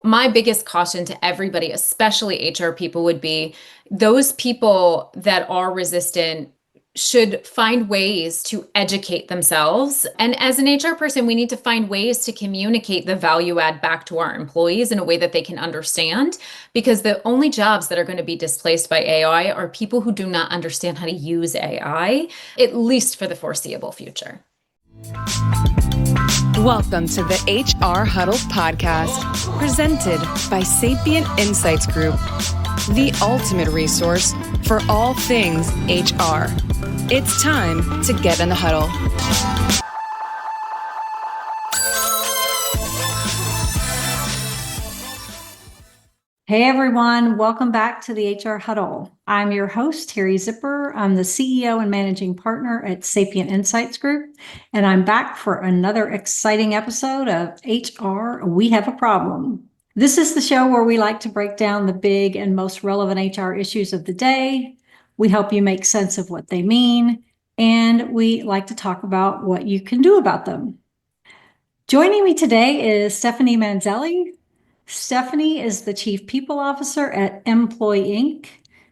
My biggest caution to everybody, especially HR people, would be those people that are resistant should find ways to educate themselves. And as an HR person, we need to find ways to communicate the value add back to our employees in a way that they can understand, because the only jobs that are going to be displaced by AI are people who do not understand how to use AI, at least for the foreseeable future. Welcome to the HR Huddle podcast, presented by Sapient Insights Group, the ultimate resource for all things HR. It's time to get in the huddle. Hey everyone, welcome back to the HR Huddle. I'm your host, Teri Zipper. I'm the CEO and managing partner at Sapient Insights Group, and I'm back for another exciting episode of HR We Have a Problem. This is the show where we like to break down the big and most relevant HR issues of the day. We help you make sense of what they mean, and we like to talk about what you can do about them. Joining me today is Stephanie Manzelli. Stephanie is the Chief People Officer at Employ Inc.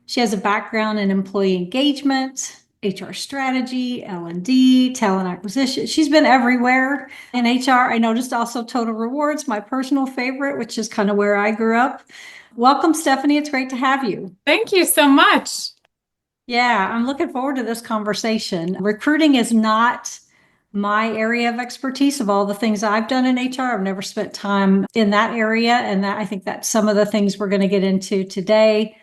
She has a background in employee engagement, HR strategy, L&D, talent acquisition. She's been everywhere in HR. I noticed also Total Rewards, my personal favorite, which is kind of where I grew up. Welcome, Stephanie. It's great to have you. Thank you so much. Yeah, I'm looking forward to this conversation. Recruiting is not my area of expertise. Of all the things I've done in HR, I've never spent time in that area. And that, I think that's some of the things we're going to get into today.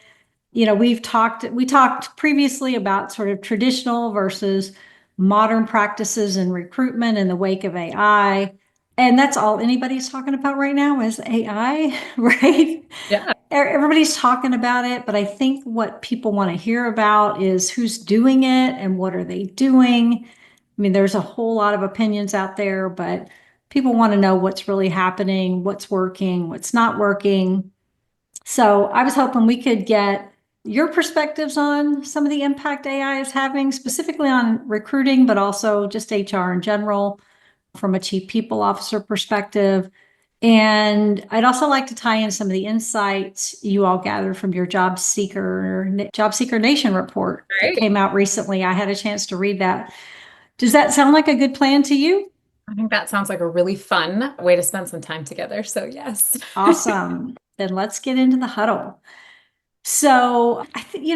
You know, we talked previously about sort of traditional versus modern practices in recruitment in the wake of AI. And that's all anybody's talking about right now is AI, right? Yeah. Everybody's talking about it, but I think what people want to hear about is who's doing it and what are they doing. I mean, there's a whole lot of opinions out there, but people want to know what's really happening, what's working, what's not working. So I was hoping we could get your perspectives on some of the impact AI is having, specifically on recruiting, but also just HR in general from a Chief People Officer perspective. And I'd also like to tie in some of the insights you all gathered from your Job Seeker Nation report that came out recently. I had a chance to read that. Does that sound like a good plan to you? I think that sounds like a really fun way to spend some time together. So yes. Awesome. Then let's get into the huddle. So I think,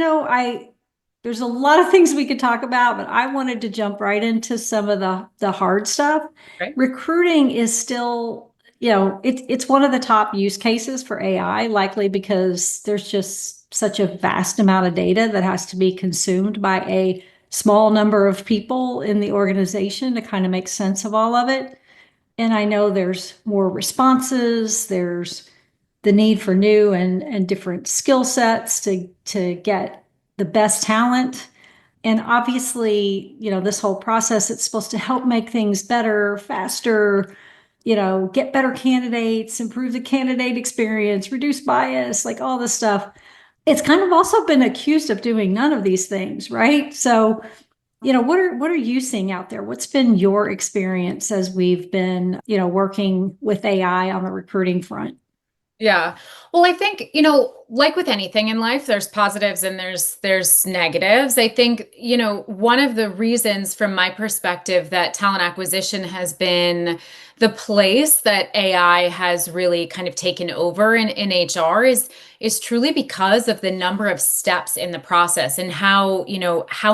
there's a lot of things we could talk about, but I wanted to jump right into some of the hard stuff. Right. Recruiting is still, it's one of the top use cases for AI, likely because there's just such a vast amount of data that has to be consumed by a small number of people in the organization to kind of make sense of all of it. And I know there's more responses, there's the need for new and different skill sets to get the best talent. And obviously, this whole process, it's supposed to help make things better, faster, get better candidates, improve the candidate experience, reduce bias, like all this stuff. It's kind of also been accused of doing none of these things, right? So, what are you seeing out there? What's been your experience as we've been, working with AI on the recruiting front? Yeah. Well, I think, like with anything in life, there's positives and there's negatives. I think, one of the reasons from my perspective that talent acquisition has been the place that AI has really kind of taken over in HR is truly because of the number of steps in the process and how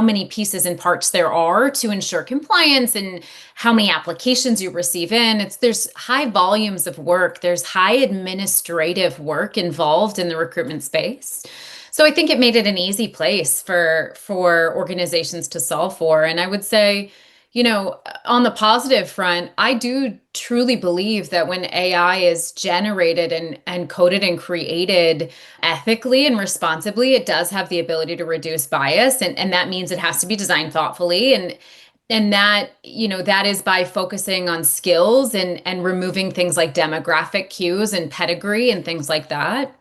many pieces and parts there are to ensure compliance and how many applications you receive in. There's high volumes of work. There's high administrative work involved in the recruitment space. So I think it made it an easy place for organizations to solve for. And I would say, on the positive front, I do truly believe that when AI is generated and coded and created ethically and responsibly, it does have the ability to reduce bias. And that means it has to be designed thoughtfully. And that, that is by focusing on skills and removing things like demographic cues and pedigree and things like that.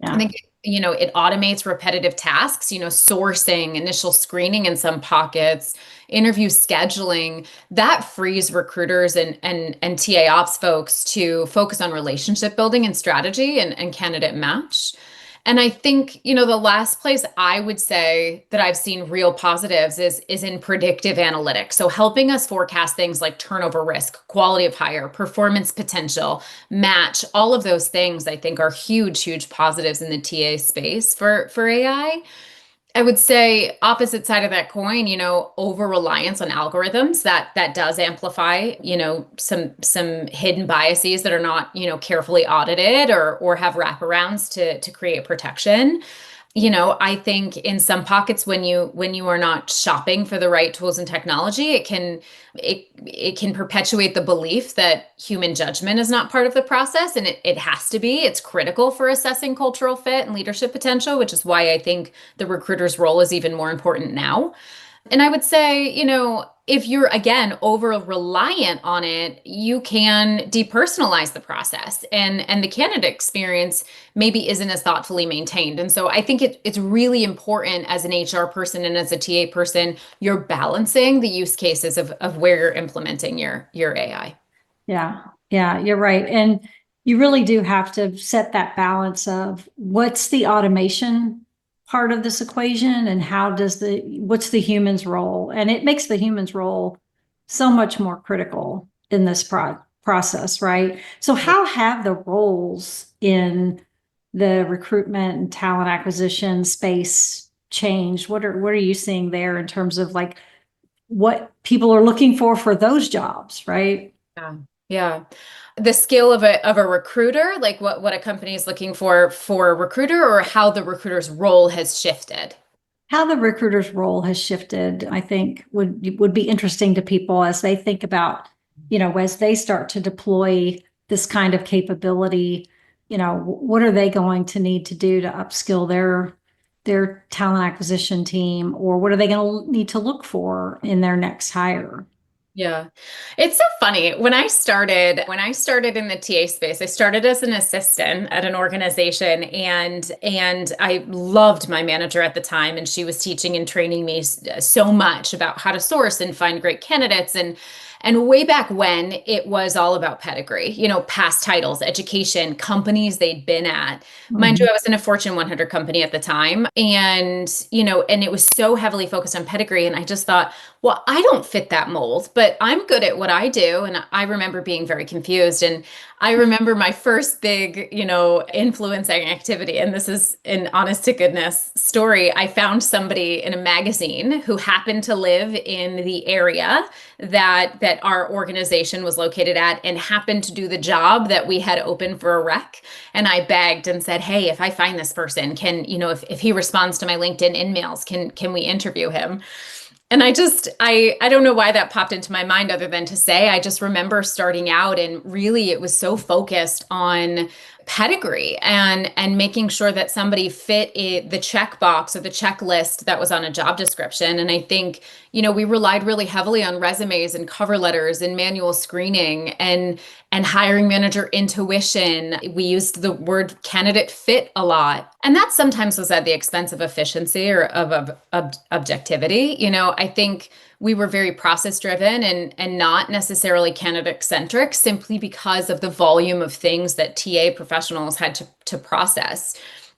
Yeah. I think It automates repetitive tasks, sourcing, initial screening in some pockets, interview scheduling. That frees recruiters and TA ops folks to focus on relationship building and strategy and candidate match. And I think, the last place I would say that I've seen real positives is in predictive analytics. So helping us forecast things like turnover risk, quality of hire, performance potential, match, all of those things I think are huge, huge positives in the TA space for AI. I would say opposite side of that coin, over reliance on algorithms that does amplify, some hidden biases that are not, carefully audited or have wraparounds to create protection. I think in some pockets when you are not shopping for the right tools and technology, it can perpetuate the belief that human judgment is not part of the process, and it has to be. It's critical for assessing cultural fit and leadership potential, which is why I think the recruiter's role is even more important now. And I would say, if you're again over reliant on it, you can depersonalize the process and the candidate experience maybe isn't as thoughtfully maintained. And so I think it's really important as an HR person and as a TA person, you're balancing the use cases of where you're implementing your AI. Yeah, yeah, you're right. And you really do have to set that balance of what's the automation part of this equation and what's the human's role? And it makes the human's role so much more critical in this process, right? So how have the roles in the recruitment and talent acquisition space changed? What are you seeing there in terms of like what people are looking for those jobs, right? Yeah. Yeah. The skill of a recruiter, like what a company is looking for a recruiter, or how the recruiter's role has shifted. How the recruiter's role has shifted, I think would be interesting to people as they think about, as they start to deploy this kind of capability, what are they going to need to do to upskill their talent acquisition team, or what are they going to need to look for in their next hire? Yeah. It's so funny. When I started in the TA space, I started as an assistant at an organization, and I loved my manager at the time, and she was teaching and training me so much about how to source and find great candidates. And way back when, it was all about pedigree, past titles, education, companies they'd been at. Mind you, I was in a Fortune 100 company at the time, and it was so heavily focused on pedigree. And I just thought, well, I don't fit that mold, but I'm good at what I do. And I remember being very confused. And I remember my first big, influencing activity. And this is an honest to goodness story. I found somebody in a magazine who happened to live in the area that our organization was located at and happened to do the job that we had open for a rec. And I begged and said, hey, if I find this person, if he responds to my LinkedIn emails, can we interview him? And I don't know why that popped into my mind other than to say, I just remember starting out and really it was so focused on pedigree and making sure that somebody fit the checkbox or the checklist that was on a job description. And I think, we relied really heavily on resumes and cover letters and manual screening and hiring manager intuition. We used the word candidate fit a lot. And that sometimes was at the expense of efficiency or of objectivity. I think we were very process driven and not necessarily candidate centric simply because of the volume of things that TA professionals had to process.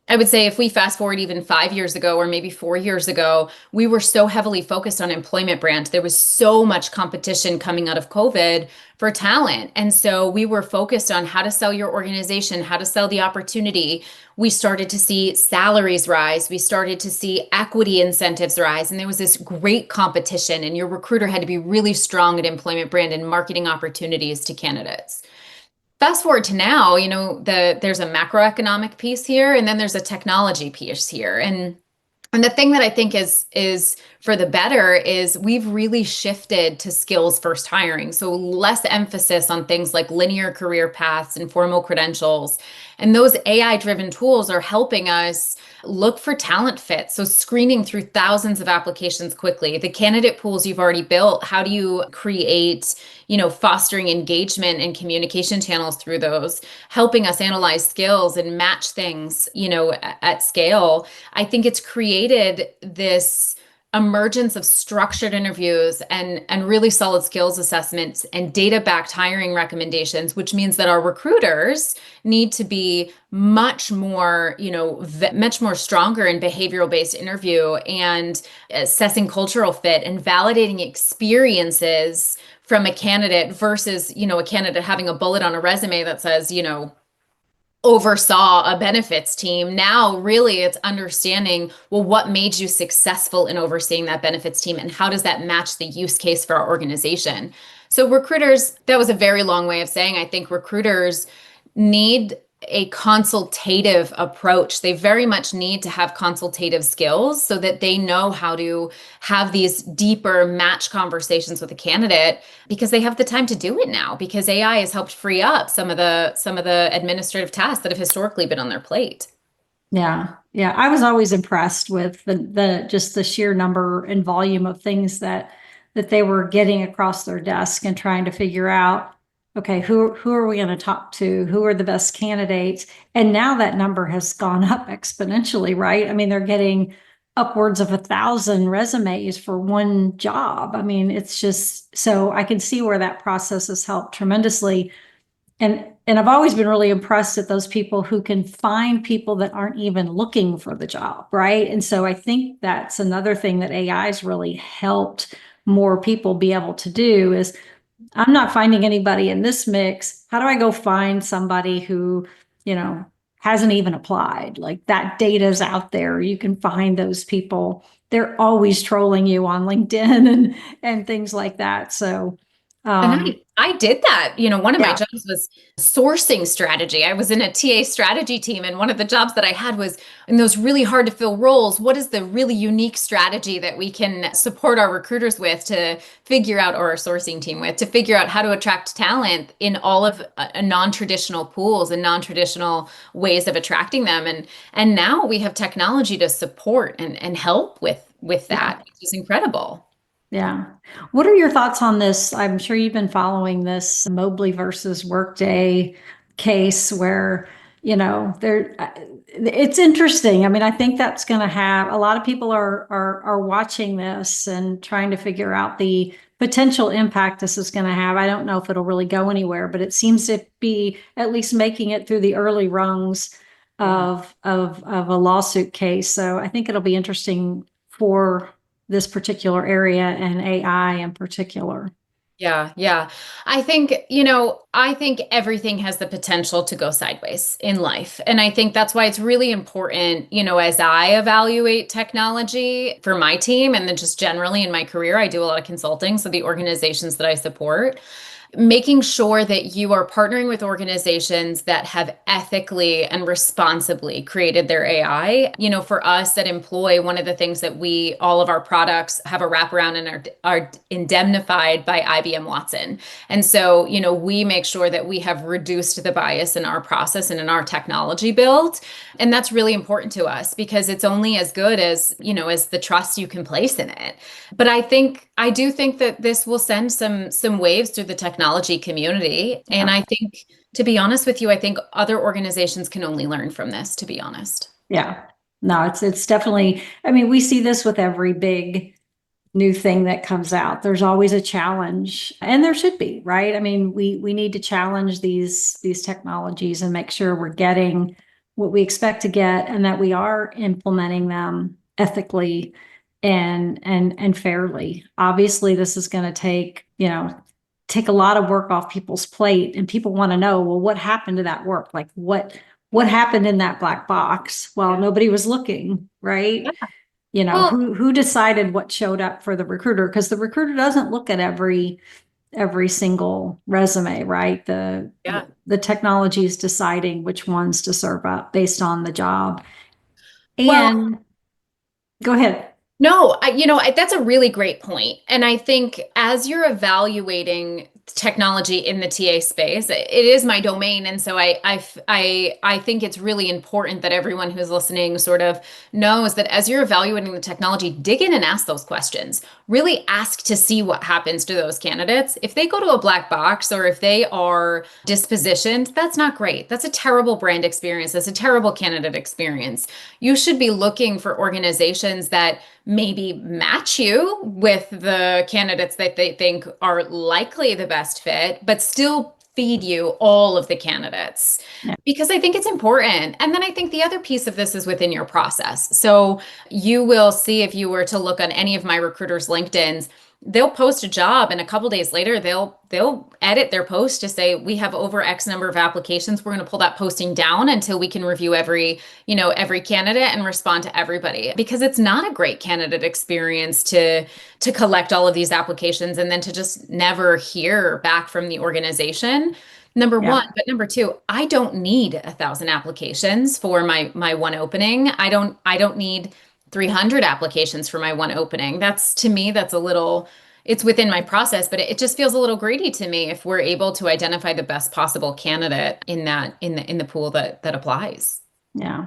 I would say if we fast forward even 5 years ago or maybe 4 years ago, we were so heavily focused on employment brand. There was so much competition coming out of COVID for talent. And so we were focused on how to sell your organization, how to sell the opportunity. We started to see salaries rise. We started to see equity incentives rise. And there was this great competition, and your recruiter had to be really strong at employment brand and marketing opportunities to candidates. Fast forward to now, there's a macroeconomic piece here, and then there's a technology piece here. And the thing that I think is for the better is we've really shifted to skills first hiring. So less emphasis on things like linear career paths and formal credentials, And those AI driven tools are helping us look for talent fit. So screening through thousands of applications quickly, the candidate pools you've already built, how do you create, fostering engagement and communication channels through those, helping us analyze skills and match things, at scale. I think it's created this emergence of structured interviews and really solid skills assessments and data-backed hiring recommendations, which means that our recruiters need to be much more, much more stronger in behavioral-based interview and assessing cultural fit and validating experiences from a candidate versus, a candidate having a bullet on a resume that says, oversaw a benefits team. Now, really, it's understanding, well, what made you successful in overseeing that benefits team and how does that match the use case for our organization? So, recruiters, that was a very long way of saying, I think recruiters need a consultative approach. They very much need to have consultative skills so that they know how to have these deeper match conversations with a candidate because they have the time to do it now because AI has helped free up some of the administrative tasks that have historically been on their plate. Yeah. Yeah. I was always impressed with the just the sheer number and volume of things that they were getting across their desk and trying to figure out, okay, who are we going to talk to? Who are the best candidates? And now that number has gone up exponentially, right? I mean, they're getting upwards of 1,000 resumes for one job. I mean, it's just so I can see where that process has helped tremendously. And I've always been really impressed at those people who can find people that aren't even looking for the job, right? And so I think that's another thing that AI has really helped more people be able to do is I'm not finding anybody in this mix. How do I go find somebody who, hasn't even applied? Like that data's out there. You can find those people. They're always trolling you on LinkedIn and things like that. So And um I did that. One of my yeah. jobs was sourcing strategy. I was in a TA strategy team, and one of the jobs that I had was in those really hard to fill roles. What is the really unique strategy that we can support our recruiters with to figure out, or our sourcing team with, to figure out how to attract talent in all of non-traditional pools and non-traditional ways of attracting them. And now we have technology to support and help with Yeah. that, which is incredible. Yeah. What are your thoughts on this? I'm sure you've been following this Mobley versus Workday case where, there it's interesting. I mean, I think that's going to have a lot of people are watching this and trying to figure out the potential impact this is going to have. I don't know if it'll really go anywhere, but it seems to be at least making it through the early rungs of a lawsuit case. So I think it'll be interesting for this particular area and AI in particular. Yeah, yeah. I think everything has the potential to go sideways in life. And I think that's why it's really important, as I evaluate technology for my team and then just generally in my career, I do a lot of consulting. So the organizations that I support, making sure that you are partnering with organizations that have ethically and responsibly created their AI. For us at Employ, one of the things that all of our products have a wraparound and are indemnified by IBM Watson. And so, we make sure that we have reduced the bias in our process and in our technology build. And that's really important to us because it's only as good as the trust you can place in it. But I do think that this will send some waves through the technology community. And Yeah. I think, to be honest with you, I think other organizations can only learn from this, to be honest. Yeah. No, it's definitely, I mean, we see this with every big new thing that comes out. There's always a challenge, and there should be, right? I mean, we need to challenge these technologies and make sure we're getting what we expect to get and that we are implementing them ethically and fairly. Obviously, this is going to take a lot of work off people's plate, and people want to know, well, what happened to that work? Like what happened in that black box while nobody was looking, right? Yeah. Well, Who decided what showed up for the recruiter? Because the recruiter doesn't look at every single resume, right? yeah. The technology is deciding which ones to serve up based on the job. Well, And go ahead. No, that's a really great point. And I think as you're evaluating technology in the TA space, it is my domain. And so I think it's really important that everyone who's listening sort of knows that as you're evaluating the technology, dig in and ask those questions. Really ask to see what happens to those candidates. If they go to a black box or if they are dispositioned, that's not great. That's a terrible brand experience. That's a terrible candidate experience. You should be looking for organizations that maybe match you with the candidates that they think are likely the best fit, but still feed you all of the candidates Yeah. because I think it's important. And then I think the other piece of this is within your process. So you will see if you were to look on any of my recruiters' LinkedIn's, they'll post a job and a couple days later they'll edit their post to say we have over X number of applications. We're going to pull that posting down until we can review every candidate and respond to everybody because it's not a great candidate experience to collect all of these applications and then to just never hear back from the organization. Number Yeah. one, but number two, I don't need 1,000 applications for my one opening. I don't need 300 applications for my one opening. That's to me, that's a little, it's within my process, but it just feels a little greedy to me if we're able to identify the best possible candidate in the pool that applies. Yeah.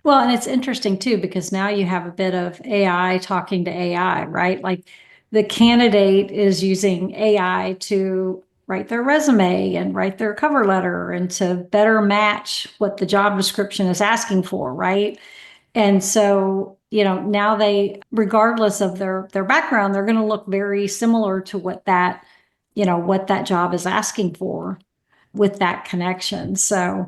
Well, and it's interesting too, because now you have a bit of AI talking to AI, right? Like the candidate is using AI to write their resume and write their cover letter and to better match what the job description is asking for, right? And so, now they, regardless of their background, they're going to look very similar to what that job is asking for with that connection. So,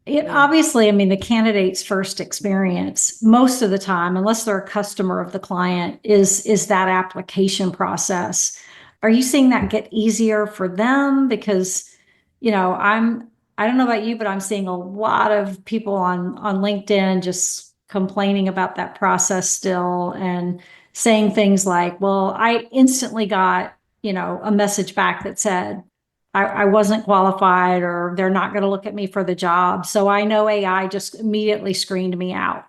it Yeah. obviously, I mean, the candidate's first experience, most of the time, unless they're a customer of the client, is that application process. Are you seeing that get easier for them? Because, I don't know about you, but I'm seeing a lot of people on LinkedIn just complaining about that process still and saying things like, well, I instantly got, a message back that said, I wasn't qualified or they're not going to look at me for the job. So I know AI just immediately screened me out.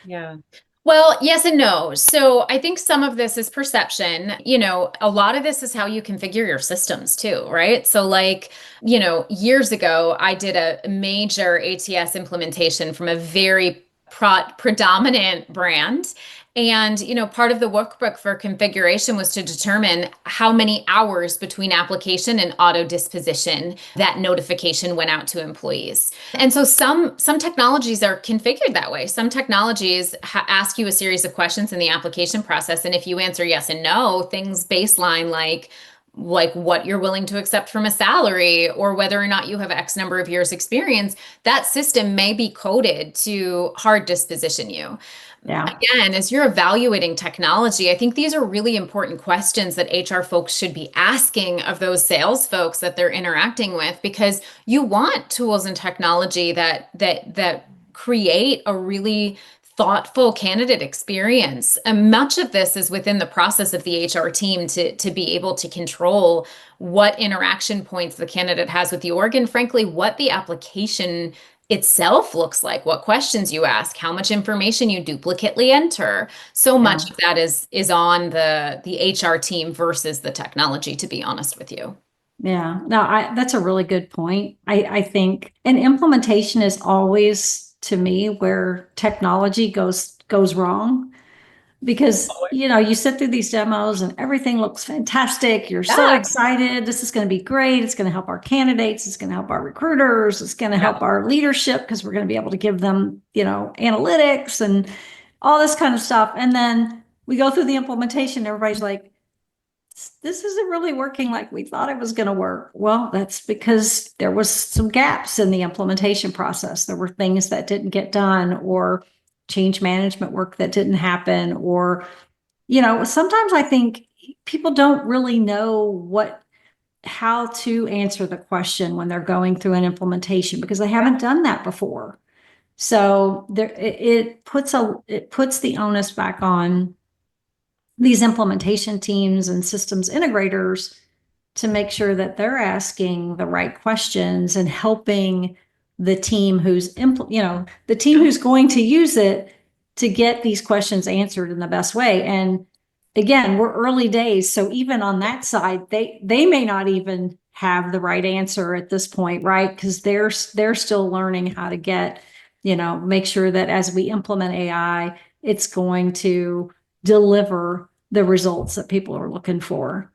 Yeah. Well, yes and no. So I think some of this is perception. A lot of this is how you configure your systems too, right? So like, years ago, I did a major ATS implementation from a very predominant brand. And, part of the workbook for configuration was to determine how many hours between application and auto disposition that notification went out to employees. And so some technologies are configured that way. Some technologies ask you a series of questions in the application process, and if you answer yes and no, things baseline like what you're willing to accept from a salary or whether or not you have X number of years experience, that system may be coded to hard disposition you. Yeah. Again, as you're evaluating technology, I think these are really important questions that HR folks should be asking of those sales folks that they're interacting with because you want tools and technology that create a really thoughtful candidate experience. And much of this is within the process of the HR team to be able to control what interaction points the candidate has with the org and frankly, what the application itself looks like, what questions you ask, how much information you duplicately enter. So Yeah. much of that is on the HR team versus the technology, to be honest with you. Yeah. No, that's a really good point. I think an implementation is always to me where technology goes wrong because you sit through these demos and everything looks fantastic. You're so Yeah. excited. This is going to be great. It's going to help our candidates. It's going to help our recruiters. It's going to Yeah. help our leadership because we're going to be able to give them, analytics and all this kind of stuff. And then we go through the implementation. Everybody's like, this isn't really working like we thought it was going to work. Well, that's because there was some gaps in the implementation process. There were things that didn't get done or change management work that didn't happen or sometimes I think people don't really know how to answer the question when they're going through an implementation because they haven't done that before. So it puts the onus back on these implementation teams and systems integrators to make sure that they're asking the right questions and helping the team who's going to use it to get these questions answered in the best way. And again, we're early days. So even on that side, they may not even have the right answer at this point, right? Because they're still learning how to get, make sure that as we implement AI, it's going to deliver the results that people are looking for.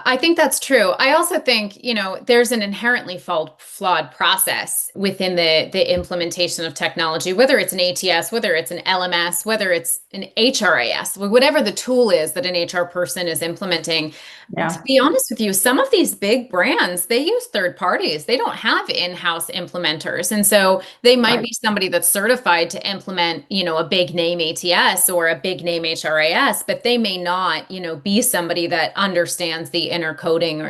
I think that's true. I also think, there's an inherently flawed process within the implementation of technology, whether it's an ATS, whether it's an LMS, whether it's an HRIS, whatever the tool is that an HR person is implementing. To Yeah, be honest with you, some of these big brands, they use third parties. They don't have in-house implementers. And so they might right. be somebody that's certified to implement, a big name ATS or a big name HRIS, but they may not, be somebody that understands the inner coding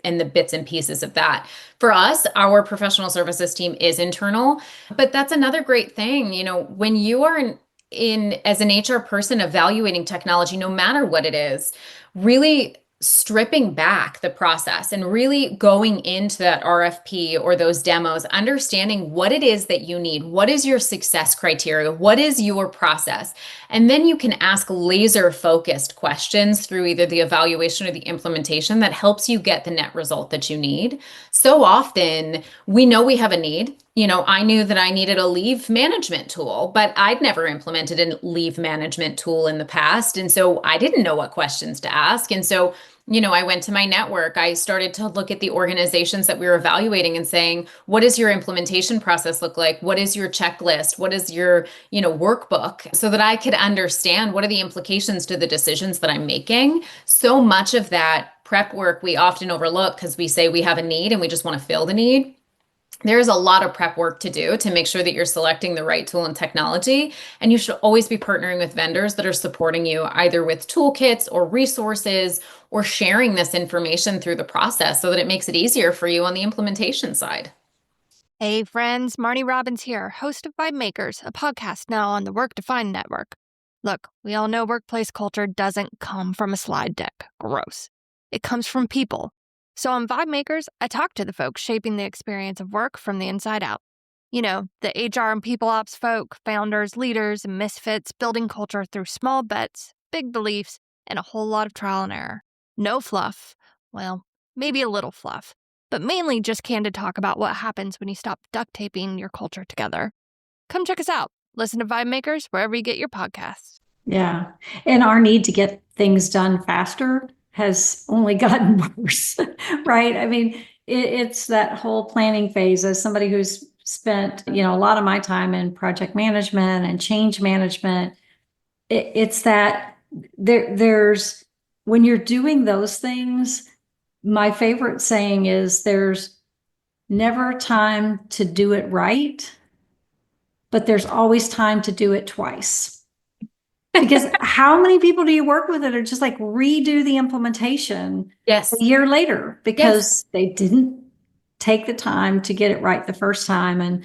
and the bits and pieces of that. For us, our professional services team is internal, but that's another great thing. When you are in as an HR person evaluating technology, no matter what it is, really stripping back the process and really going into that RFP or those demos, understanding what it is that you need, what is your success criteria, what is your process, and then you can ask laser focused questions through either the evaluation or the implementation that helps you get the net result that you need. So often we know we have a need. I knew that I needed a leave management tool, but I'd never implemented a leave management tool in the past. And so I didn't know what questions to ask. And so, I went to my network. I started to look at the organizations that we were evaluating and saying, what does your implementation process look like? What is your checklist? What is your, workbook? So that I could understand what are the implications to the decisions that I'm making. So much of that prep work we often overlook because we say we have a need and we just want to fill the need. There's a lot of prep work to do to make sure that you're selecting the right tool and technology. And you should always be partnering with vendors that are supporting you either with toolkits or resources or sharing this information through the process so that it makes it easier for you on the implementation side. Hey friends, Marnie Robbins here, host of Vibe Makers, a podcast now on the Work Defined Network. Look, we all know workplace culture doesn't come from a slide deck. Gross. It comes from people. So on Vibe Makers, I talk to the folks shaping the experience of work from the inside out. The HR and people ops folk, founders, leaders, and misfits building culture through small bets, big beliefs, and a whole lot of trial and error. No fluff. Well, maybe a little fluff, but mainly just candid talk about what happens when you stop duct taping your culture together. Come check us out. Listen to Vibe Makers wherever you get your podcasts. Yeah. And our need to get things done faster has only gotten worse, right? I mean, it's that whole planning phase. As somebody who's spent, a lot of my time in project management and change management, it's that there's when you're doing those things, my favorite saying is there's never time to do it right, but there's always time to do it twice. Because how many people do you work with that are just like redo the implementation Yes. a year later because Yes. they didn't take the time to get it right the first time? And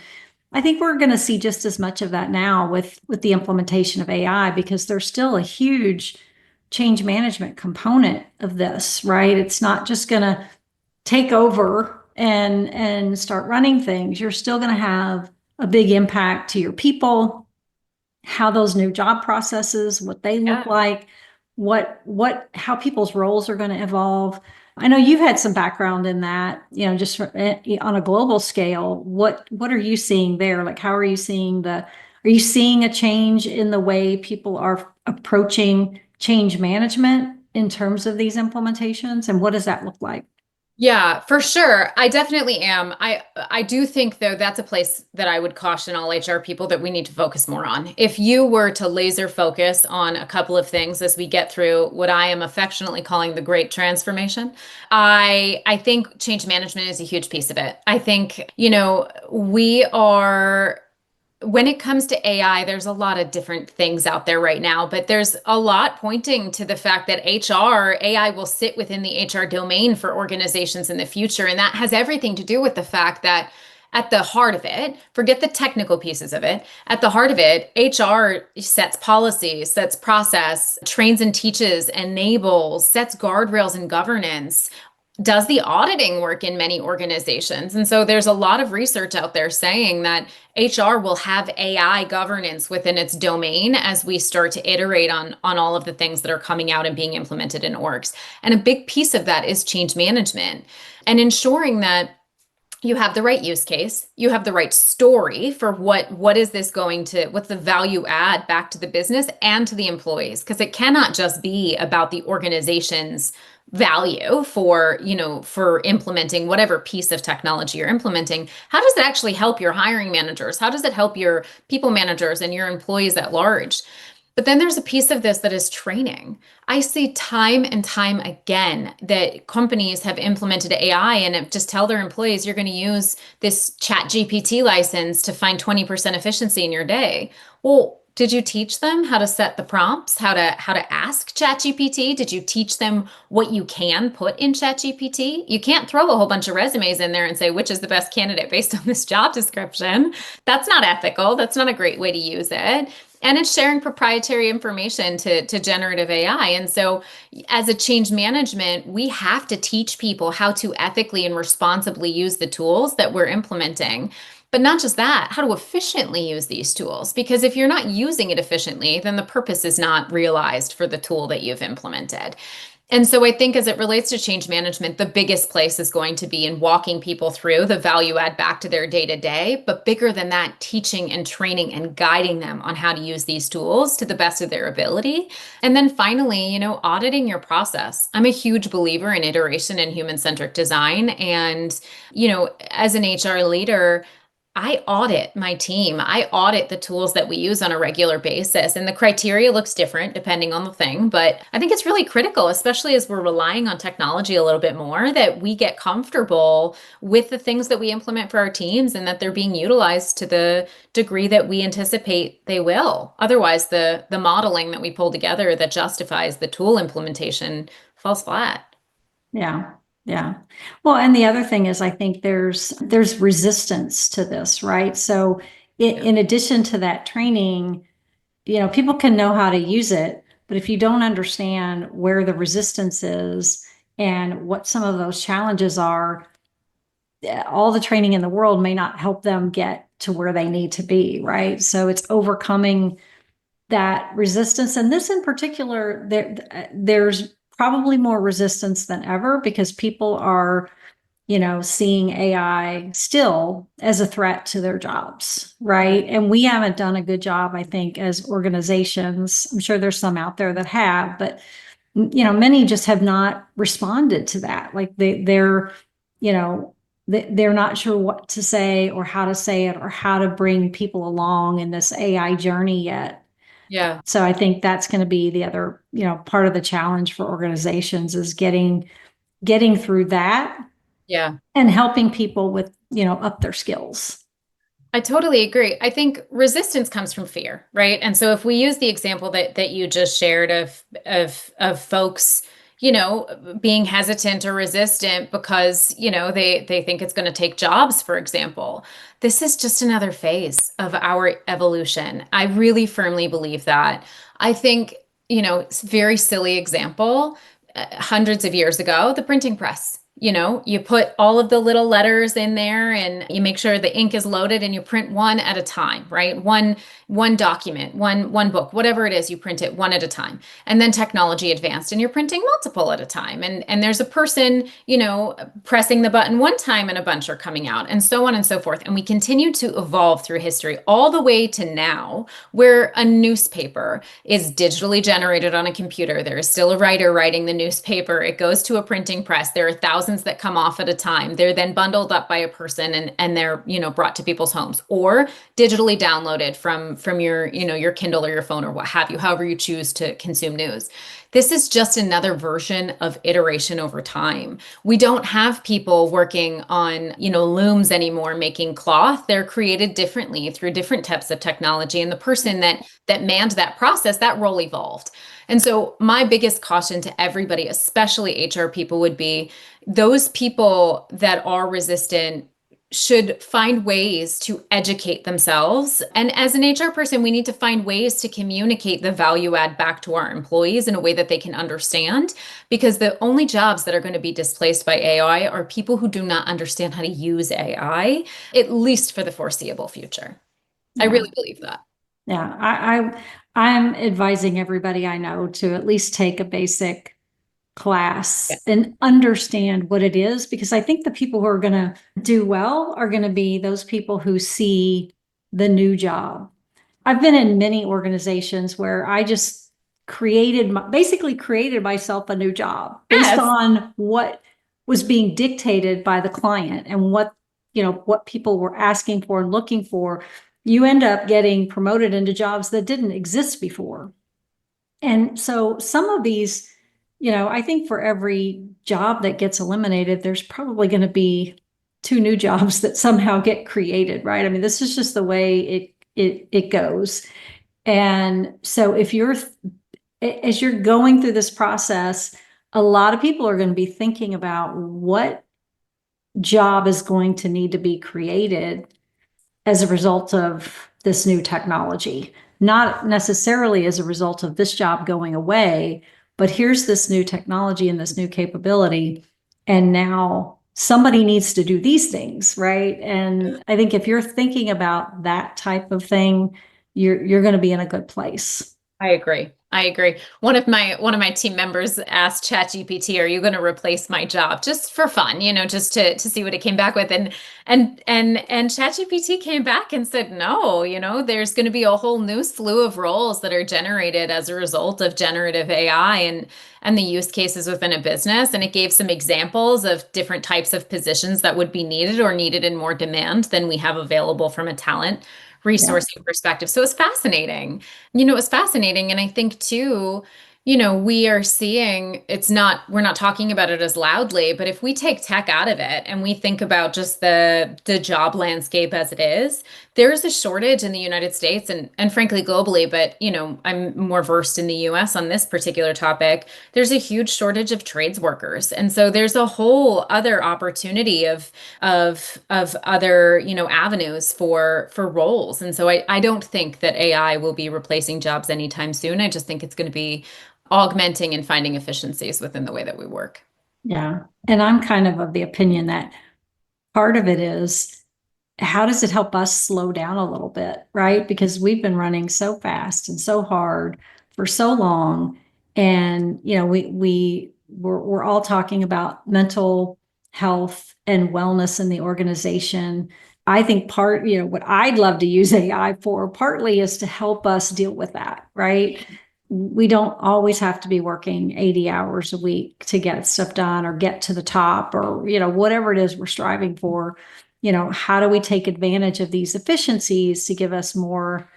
I think we're going to see just as much of that now with the implementation of AI because there's still a huge change management component of this, right? It's not just going to take over and start running things. You're still going to have a big impact to your people, how those new job processes, what they look like, how people's roles are going to evolve. I know you've had some background in that, just on a global scale. What are you seeing there? Like, how are you seeing are you seeing a change in the way people are approaching change management in terms of these implementations? And what does that look like? Yeah, for sure. I definitely am. I do think though that's a place that I would caution all HR people that we need to focus more on. If you were to laser focus on a couple of things as we get through what I am affectionately calling the great transformation, I think change management is a huge piece of it. I think, we are when it comes to AI, there's a lot of different things out there right now, but there's a lot pointing to the fact that AI will sit within the HR domain for organizations in the future. And that has everything to do with the fact that at the heart of it, forget the technical pieces of it, at the heart of it, HR sets policies, sets process, trains and teaches, enables, sets guardrails and governance. does the auditing work in many organizations. And so there's a lot of research out there saying that HR will have AI governance within its domain as we start to iterate on all of the things that are coming out and being implemented in orgs. And a big piece of that is change management and ensuring that you have the right use case, you have the right story for what is this going to, what's the value add back to the business and to the employees, because it cannot just be about the organization's value for, for implementing whatever piece of technology you're implementing. How does it actually help your hiring managers? How does it help your people managers and your employees at large? But then there's a piece of this that is training. I see time and time again that companies have implemented AI and just tell their employees, you're going to use this chat GPT license to find 20% efficiency in your day. Well, did you teach them how to set the prompts, how to ask ChatGPT? Did you teach them what you can put in ChatGPT? You can't throw a whole bunch of resumes in there and say which is the best candidate based on this job description. That's not ethical. That's not a great way to use it. And it's sharing proprietary information to generative AI. And so, as a change management, we have to teach people how to ethically and responsibly use the tools that we're implementing. But not just that, how to efficiently use these tools. Because if you're not using it efficiently, then the purpose is not realized for the tool that you've implemented. And so I think as it relates to change management, the biggest place is going to be in walking people through the value add back to their day to day. But bigger than that, teaching and training and guiding them on how to use these tools to the best of their ability. And then finally, auditing your process. I'm a huge believer in iteration and human centric design. And, as an HR leader, I audit my team. I audit the tools that we use on a regular basis. And the criteria looks different depending on the thing. But I think it's really critical, especially as we're relying on technology a little bit more, that we get comfortable with the things that we implement for our teams and that they're being utilized to the degree that we anticipate they will. Otherwise, the modeling that we pull together that justifies the tool implementation falls flat. Yeah. Yeah. Well, and the other thing is, I think there's resistance to this, right? So in addition to that training, people can know how to use it, but if you don't understand where the resistance is and what some of those challenges are, all the training in the world may not help them get to where they need to be, right? So it's overcoming that resistance. And this in particular, there's probably more resistance than ever because people are, seeing AI still as a threat to their jobs, right? And we haven't done a good job, I think, as organizations. I'm sure there's some out there that have, but many just have not responded to that. Like they're not sure what to say or how to say it or how to bring people along in this AI journey yet. Yeah. So I think that's going to be the other, part of the challenge for organizations is getting through that. Yeah. And helping people with, up their skills. I totally agree. I think resistance comes from fear, right? And so if we use the example that you just shared of folks, being hesitant or resistant because, they think it's going to take jobs, for example. This is just another phase of our evolution. I really firmly believe that. I think, it's a very silly example. Hundreds of years ago, the printing press. You put all of the little letters in there and you make sure the ink is loaded and you print one at a time, right? One document, one book, whatever it is, you print it one at a time. And then technology advanced and you're printing multiple at a time. And there's a person, pressing the button one time and a bunch are coming out and so on and so forth. And we continue to evolve through history all the way to now where a newspaper is digitally generated on a computer. There is still a writer writing the newspaper. It goes to a printing press. There are thousands that come off at a time. They're then bundled up by a person and they're, brought to people's homes or digitally downloaded from your, your Kindle or your phone or what have you, however you choose to consume news. This is just another version of iteration over time. We don't have people working on, looms anymore making cloth. They're created differently through different types of technology. And the person that manned that process, that role evolved. And so my biggest caution to everybody, especially HR people, would be those people that are resistant should find ways to educate themselves. And as an HR person, we need to find ways to communicate the value add back to our employees in a way that they can understand, because the only jobs that are going to be displaced by AI are people who do not understand how to use AI, at least for the foreseeable future. I Yeah. really believe that. Yeah. I'm advising everybody I know to at least take a basic class and understand what it is, because I think the people who are going to do well are going to be those people who see the new job. I've been in many organizations where I just basically created myself a new job based Yes. on what was being dictated by the client and what people were asking for and looking for. You end up getting promoted into jobs that didn't exist before. And so some of these, I think for every job that gets eliminated, there's probably going to be two new jobs that somehow get created, right? I mean, this is just the way it goes. And so as you're going through this process, a lot of people are going to be thinking about what job is going to need to be created as a result of this new technology, not necessarily as a result of this job going away, but here's this new technology and this new capability. And now somebody needs to do these things, right? And I think if you're thinking about that type of thing, you're going to be in a good place. I agree. I agree. One of my team members asked ChatGPT, "Are you going to replace my job?" Just for fun, just to see what it came back with. And ChatGPT came back and said, "No, there's going to be a whole new slew of roles that are generated as a result of generative AI and the use cases within a business." And it gave some examples of different types of positions that would be needed or needed in more demand than we have available from a talent Yeah. resourcing perspective. So it's fascinating. It's fascinating. And I think too, we are seeing we're not talking about it as loudly, but if we take tech out of it and we think about just the job landscape as it is, there's a shortage in the United States and frankly globally, but I'm more versed in the US on this particular topic. There's a huge shortage of trades workers. And so there's a whole other opportunity of other, avenues for roles. And so I don't think that AI will be replacing jobs anytime soon. I just think it's going to be augmenting and finding efficiencies within the way that we work. Yeah. And I'm kind of the opinion that part of it is, how does it help us slow down a little bit, right? Because we've been running so fast and so hard for so long. And, we're all talking about mental health and wellness in the organization. I think what I'd love to use AI for partly is to help us deal with that, right? We don't always have to be working 80 hours a week to get stuff done or get to the top or, whatever it is we're striving for. How do we take advantage of these efficiencies to give us more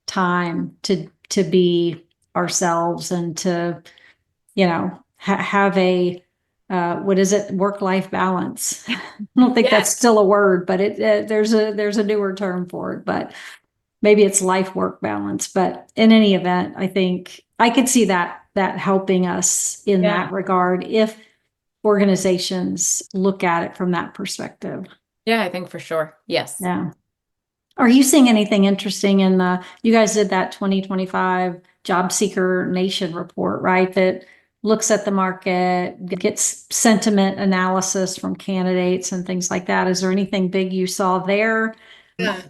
time to be ourselves and to, have a, what is it? Work-life balance. I don't think that's Yes. still a word, but there's a newer term for it, but maybe it's life-work balance. But in any event, I think I could see that helping us in Yeah. that regard if organizations look at it from that perspective. Yeah, I think for sure. Yes. Yeah. Are you seeing anything interesting you guys did that 2025 Job Seeker Nation report, right? That looks at the market, gets sentiment analysis from candidates and things like that. Is there anything big you saw there? Yeah.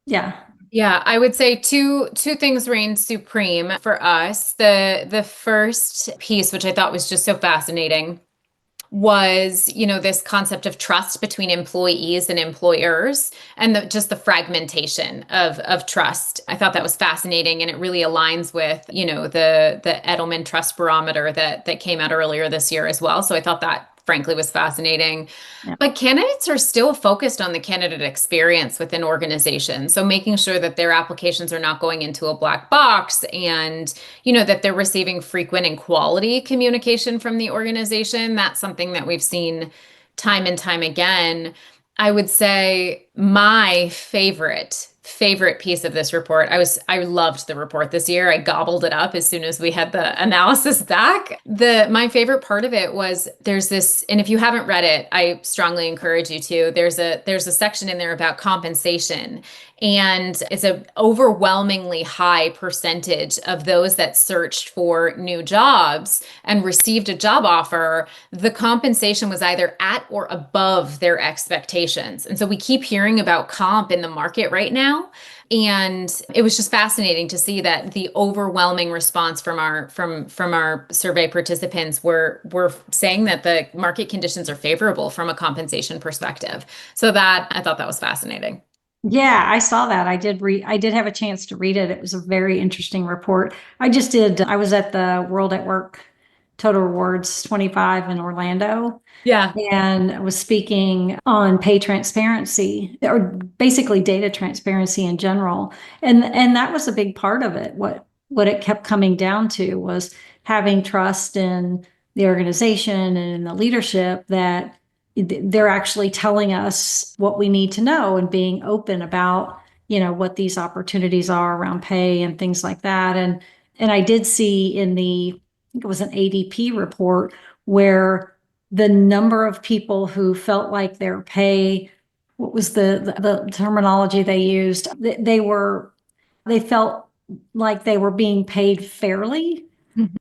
Yeah. Yeah, I would say two things reign supreme for us. The first piece, which I thought was just so fascinating, was, this concept of trust between employees and employers and just the fragmentation of trust. I thought that was fascinating, and it really aligns with, the Edelman Trust Barometer that came out earlier this year as well. So I thought that frankly was fascinating. Yeah. But candidates are still focused on the candidate experience within organizations. So making sure that their applications are not going into a black box and, that they're receiving frequent and quality communication from the organization. That's something that we've seen time and time again. I would say my favorite favorite piece of this report. I loved the report this year. I gobbled it up as soon as we had the analysis back. My favorite part of it was there's this, and if you haven't read it, I strongly encourage you to. There's a section in there about compensation. And it's an overwhelmingly high percentage of those that searched for new jobs and received a job offer. The compensation was either at or above their expectations. And so we keep hearing about comp in the market right now. And it was just fascinating to see that the overwhelming response from our survey participants were saying that the market conditions are favorable from a compensation perspective. So that I thought that was fascinating. Yeah, I saw that. I did have a chance to read it. It was a very interesting report. I was at the World at Work Total Rewards 25 in Orlando Yeah. and I was speaking on pay transparency or basically data transparency in general. And that was a big part of it. What it kept coming down to was having trust in the organization and in the leadership that they're actually telling us what we need to know and being open about, what these opportunities are around pay and things like that. And I did see I think it was an ADP report where the number of people who felt like their pay, what was the terminology they used? They felt like they were being paid fairly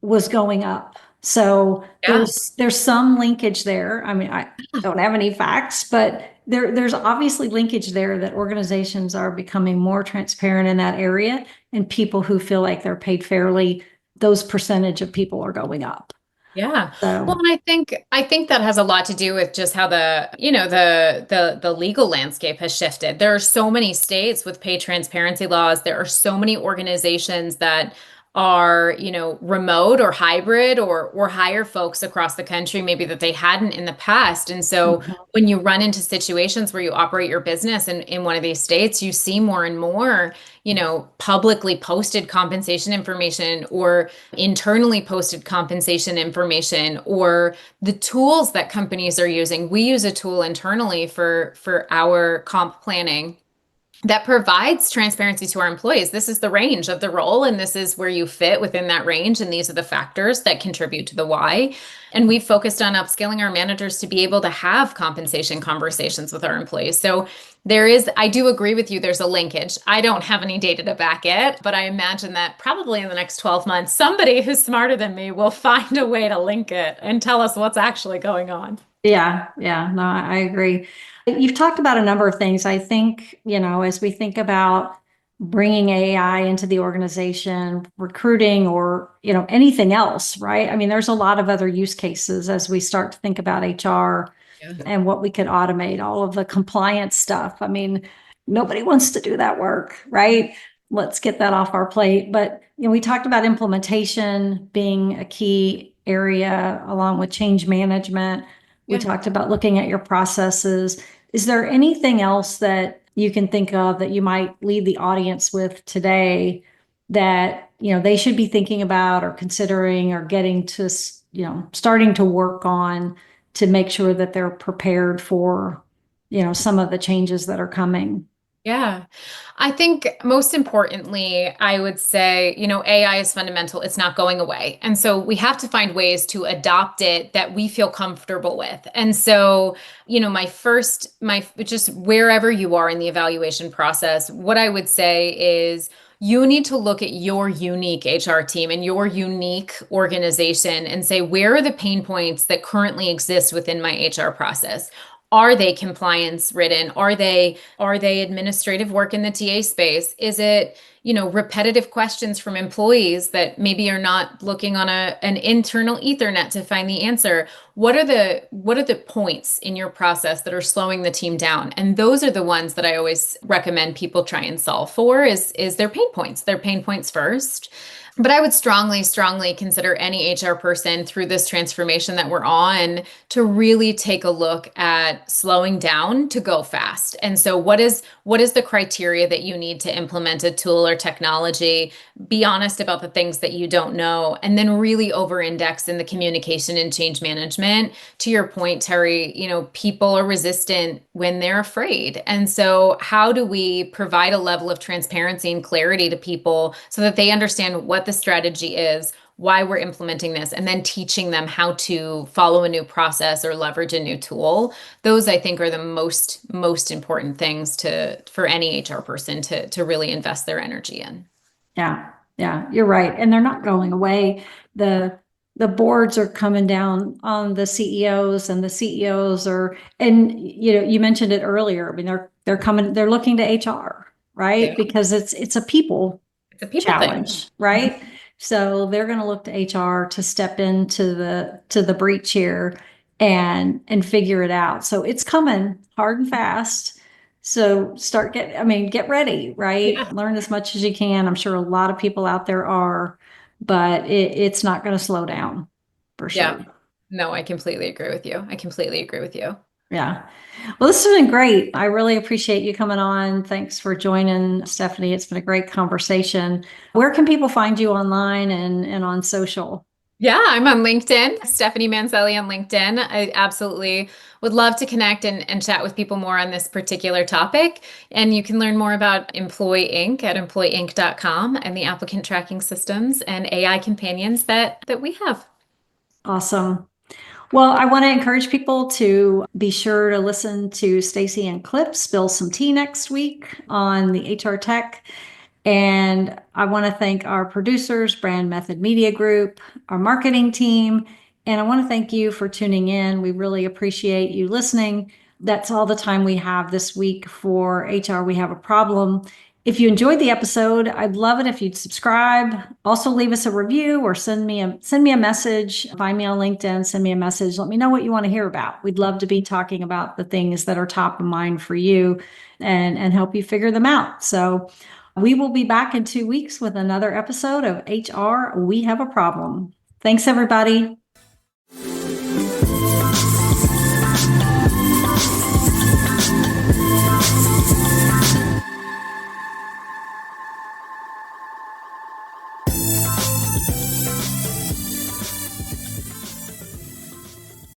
was going up. So Yeah. there's some linkage there. I mean, I don't have any facts, but there's obviously linkage there that organizations are becoming more transparent in that area, and people who feel like they're paid fairly, those percentage of people are going up. Yeah. Well, So and I think that has a lot to do with just how the legal landscape has shifted. There are so many states with pay transparency laws. There are so many organizations that are, remote or hybrid or hire folks across the country maybe that they hadn't in the past. And so when you run into situations where you operate your business in one of these states, you see more and more, publicly posted compensation information or internally posted compensation information or the tools that companies are using. We use a tool internally for our comp planning that provides transparency to our employees. This is the range of the role, and this is where you fit within that range. And these are the factors that contribute to the why. And we've focused on upskilling our managers to be able to have compensation conversations with our employees. So I do agree with you, there's a linkage. I don't have any data to back it, but I imagine that probably in the next 12 months, somebody who's smarter than me will find a way to link it and tell us what's actually going on. yeah, no, I agree. You've talked about a number of things. I think, as we think about bringing AI into the organization, recruiting, or, anything else, right? I mean, there's a lot of other use cases as we start to think about HR Yeah. and what we could automate, all of the compliance stuff. I mean, nobody wants to do that work, right? Let's get that off our plate. But, we talked about implementation being a key area along with change management. We Yeah. talked about looking at your processes. Is there anything else that you can think of that you might leave the audience with today that, they should be thinking about or considering or getting to, starting to work on to make sure that they're prepared for, some of the changes that are coming? Yeah. I think most importantly, I would say, AI is fundamental. It's not going away. And so we have to find ways to adopt it that we feel comfortable with. And so, just wherever you are in the evaluation process, what I would say is you need to look at your unique HR team and your unique organization and say, where are the pain points that currently exist within my HR process? Are they compliance ridden? Are they administrative work in the TA space? Is it, repetitive questions from employees that maybe are not looking on an internal Ethernet to find the answer? What are the points in your process that are slowing the team down? And those are the ones that I always recommend people try and solve for is their pain points first. But I would strongly, strongly consider any HR person through this transformation that we're on to really take a look at slowing down to go fast. And so what is the criteria that you need to implement a tool or technology, be honest about the things that you don't know, and then really over-index in the communication and change management. To your point, Teri, people are resistant when they're afraid. And so how do we provide a level of transparency and clarity to people so that they understand what the strategy is, why we're implementing this, and then teaching them how to follow a new process or leverage a new tool? Those, I think, are the most important things for any HR person to really invest their energy in. Yeah, yeah, you're right. And they're not going away. The boards are coming down on the CEOs, and the CEOs are, and you mentioned it earlier. I mean, they're looking to HR, right? Yeah. Because it's a people It's a people thing. challenge, right? So they're going to look to HR to step into the breach here and figure it out. So it's coming hard and fast. So get ready, right? Yeah. Learn as much as you can. I'm sure a lot of people out there are, but it's not going to slow down for Yeah. sure. No, I completely agree with you. I completely agree with you. Yeah. Well, this has been great. I really appreciate you coming on. Thanks for joining, Stephanie. It's been a great conversation. Where can people find you online and on social? Yeah, I'm on LinkedIn, Stephanie Manzelli on LinkedIn. I absolutely would love to connect and chat with people more on this particular topic. And you can learn more about Employ Inc. at employinc.com and the applicant tracking systems and AI companions that we have. Awesome. Well, I want to encourage people to be sure to listen to Stacy and Clip spill some tea next week on the HR Tech. And I want to thank our producers, Brand Method Media Group, our marketing team, and I want to thank you for tuning in. We really appreciate you listening. That's all the time we have this week for HR We Have a Problem. If you enjoyed the episode, I'd love it if you'd subscribe. Also, leave us a review or send me a message. Find me on LinkedIn, send me a message. Let me know what you want to hear about. We'd love to be talking about the things that are top of mind for you and help you figure them out. So we will be back in 2 weeks with another episode of HR We Have a Problem. Thanks, everybody.